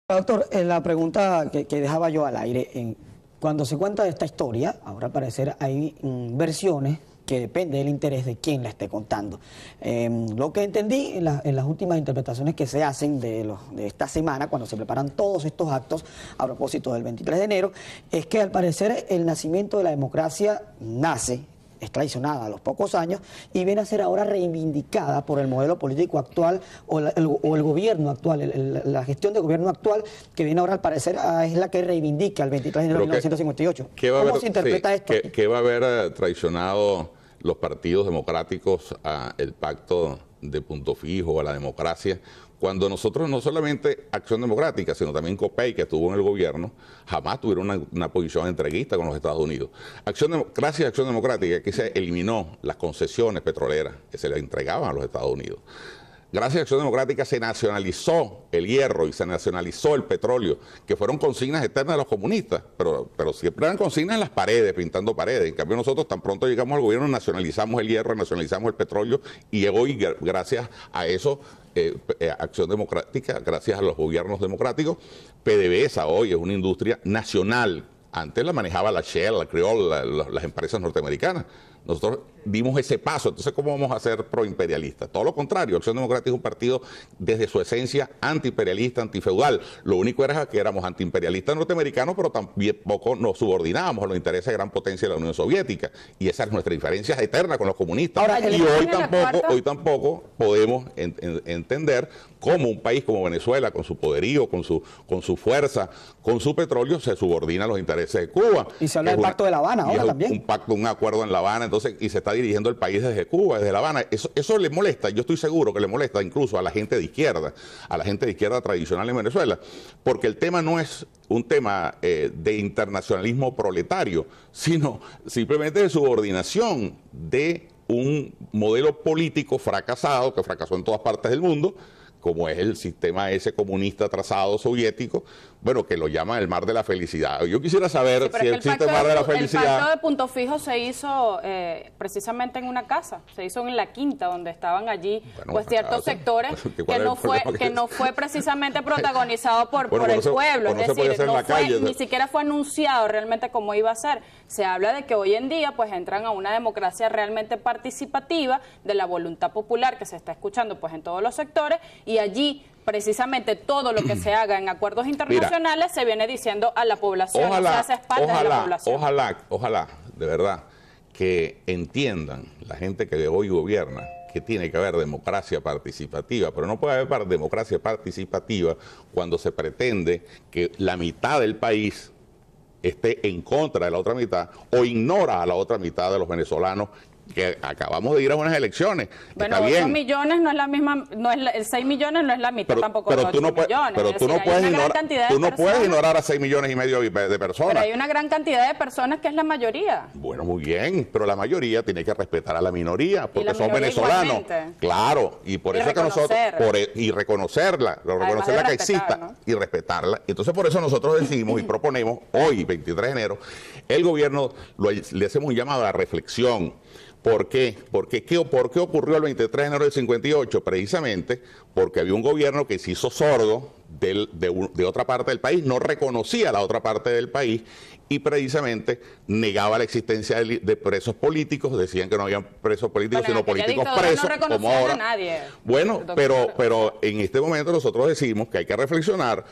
Doctor, la pregunta que dejaba yo al aire, cuando se cuenta esta historia, ahora al parecer hay versiones que depende del interés de quién la esté contando. Lo que entendí en las últimas interpretaciones que se hacen de esta semana, cuando se preparan todos estos actos a propósito del 23 de enero, es que al parecer el nacimiento de la democracia es traicionada a los pocos años y viene a ser ahora reivindicada por el modelo político actual o el gobierno actual, la gestión de gobierno actual que viene ahora al parecer es la que reivindica el 23 de enero de 1958. ¿Cómo se interpreta esto? ¿Qué va a haber traicionado los partidos democráticos al pacto de punto fijo, a la democracia? Cuando nosotros no solamente Acción Democrática, sino también COPEI, que estuvo en el gobierno, jamás tuvieron una posición entreguista con los Estados Unidos. Gracias a Acción Democrática que se eliminó las concesiones petroleras que se le entregaban a los Estados Unidos. Gracias a Acción Democrática se nacionalizó el hierro y se nacionalizó el petróleo, que fueron consignas eternas de los comunistas, pero siempre eran consignas en las paredes, pintando paredes. En cambio nosotros tan pronto llegamos al gobierno nacionalizamos el hierro, nacionalizamos el petróleo y hoy gracias a eso Acción Democrática, gracias a los gobiernos democráticos, PDVSA hoy es una industria nacional. Antes la manejaba la Shell, la Creole, las empresas norteamericanas. Nosotros dimos ese paso. Entonces, ¿cómo vamos a ser proimperialistas? Todo lo contrario. Acción Democrática es un partido desde su esencia antiimperialista, antifeudal. Lo único era que éramos antiimperialistas norteamericanos, pero tampoco nos subordinábamos a los intereses de gran potencia de la Unión Soviética. Y esa es nuestra diferencia eterna con los comunistas. Ahora, y hoy tampoco podemos entender cómo un país como Venezuela, con su poderío, con su fuerza, con su petróleo, se subordina a los intereses de Cuba. Y se habla del Pacto de La Habana ahora también. Un acuerdo en La Habana, entonces, y se está dirigiendo el país desde Cuba, desde La Habana. Eso le molesta, yo estoy seguro que le molesta incluso a la gente de izquierda, tradicional en Venezuela, porque el tema no es un tema de internacionalismo proletario, sino simplemente de subordinación de un modelo político fracasado, que fracasó en todas partes del mundo, como es el sistema ese comunista trazado soviético, bueno, que lo llaman el mar de la felicidad. Yo quisiera saber si existe el mar de la felicidad. El pacto de punto fijo se hizo precisamente en una casa, se hizo en la Quinta, donde estaban allí ciertos sectores que no fue precisamente protagonizado por el pueblo, es decir, ni siquiera fue anunciado realmente cómo iba a ser. Se habla de que hoy en día pues entran a una democracia realmente participativa de la voluntad popular que se está escuchando pues en todos los sectores, y allí precisamente todo lo que se haga en acuerdos internacionales se viene diciendo a la población, se hace espaldas de la población. Ojalá, de verdad, que entiendan la gente que hoy gobierna que tiene que haber democracia participativa, pero no puede haber democracia participativa cuando se pretende que la mitad del país esté en contra de la otra mitad o ignora a la otra mitad de los venezolanos que acabamos de ir a unas elecciones. Bueno, 8 millones no es la misma, 6 millones no es la mitad tampoco de 8 millones. Pero tú no puedes ignorar a 6 millones y medio de personas. Pero hay una gran cantidad de personas que es la mayoría. Bueno, muy bien, pero la mayoría tiene que respetar a la minoría, porque son venezolanos. Igualmente. Claro, y por eso es que nosotros, reconocerla que exista, ¿no? Y respetarla. Entonces por eso nosotros decimos y proponemos hoy, 23 de enero, el gobierno le hacemos un llamado a la reflexión. ¿Por qué? ¿Por qué ocurrió el 23 de enero del 58? Precisamente porque había un gobierno que se hizo sordo de otra parte del país, no reconocía la otra parte del país y precisamente negaba la existencia de presos políticos, decían que no habían presos políticos, sino políticos presos, no como ahora. A nadie. Bueno, pero en este momento nosotros decimos que hay que reflexionar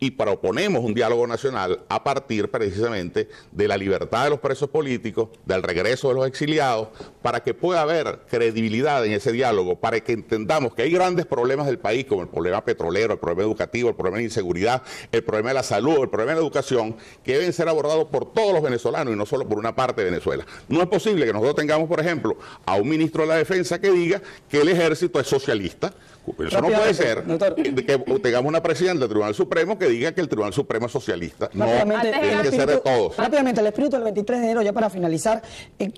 y proponemos un diálogo nacional a partir precisamente de la libertad de los presos políticos, del regreso de los exiliados, para que pueda haber credibilidad en ese diálogo, para que entendamos que hay grandes problemas del país, como el problema petrolero, el problema educativo, el problema de inseguridad, el problema de la salud, el problema de la educación, que deben ser abordados por todos los venezolanos y no solo por una parte de Venezuela. No es posible que nosotros tengamos, por ejemplo, a un ministro de la Defensa que diga que el ejército es socialista. Eso no puede ser, doctor, que tengamos una presidenta del Tribunal Supremo que diga que el Tribunal Supremo es socialista. No, tiene que ser de todos. Rápidamente, el espíritu del 23 de enero, ya para finalizar,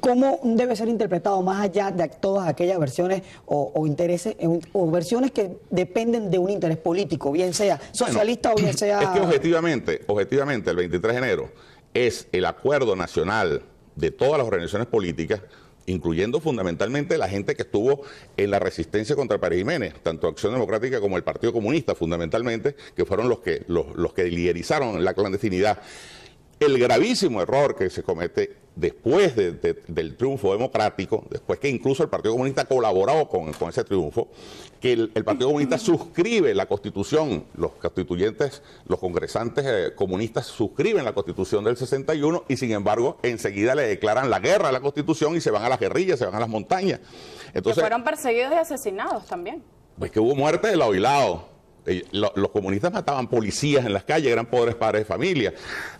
¿cómo debe ser interpretado más allá de todas aquellas versiones o intereses, o versiones que dependen de un interés político, bien sea socialista o bien sea... Es que objetivamente, el 23 de enero es el acuerdo nacional de todas las organizaciones políticas incluyendo fundamentalmente la gente que estuvo en la resistencia contra Pérez Jiménez, tanto Acción Democrática como el Partido Comunista, fundamentalmente, que fueron los que liderizaron la clandestinidad. El gravísimo error que se comete después del triunfo democrático, después que incluso el Partido Comunista colaboró con ese triunfo, que el Partido Comunista suscribe la Constitución, los constituyentes, los congresantes comunistas suscriben la Constitución del 61 y sin embargo enseguida le declaran la guerra a la Constitución y se van a las guerrillas, se van a las montañas. Entonces, que fueron perseguidos y asesinados también. Pues que hubo muertes de lado y lado. Los comunistas mataban policías en las calles, eran pobres padres de familia.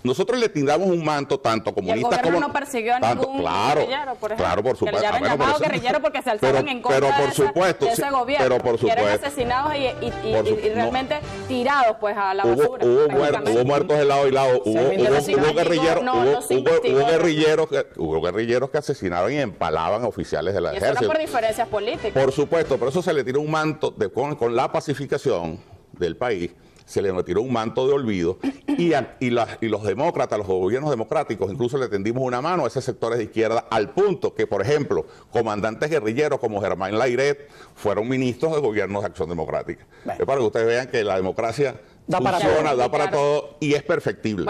Nosotros le tindamos un manto tanto comunistas como... ¿El gobierno no persiguió a ningún guerrillero, por ejemplo? Claro, por supuesto. Que le llaman llamado guerrillero porque se alzaron en contra de ese gobierno. Pero por supuesto. Eran asesinados y realmente tirados pues a la basura. Hubo muertos de lado y lado. Hubo guerrilleros que asesinaron y empalaban a oficiales de la ejército. Eso era por diferencias políticas. Por supuesto, por eso se le tiró un manto con la pacificación del país, se le tiró un manto de olvido y los demócratas, los gobiernos democráticos, incluso le tendimos una mano a esos sectores de izquierda al punto que, por ejemplo, comandantes guerrilleros como Germán Layret fueron ministros de gobiernos de Acción Democrática. Es para que ustedes vean que la democracia funciona, da para todo y es perfectible.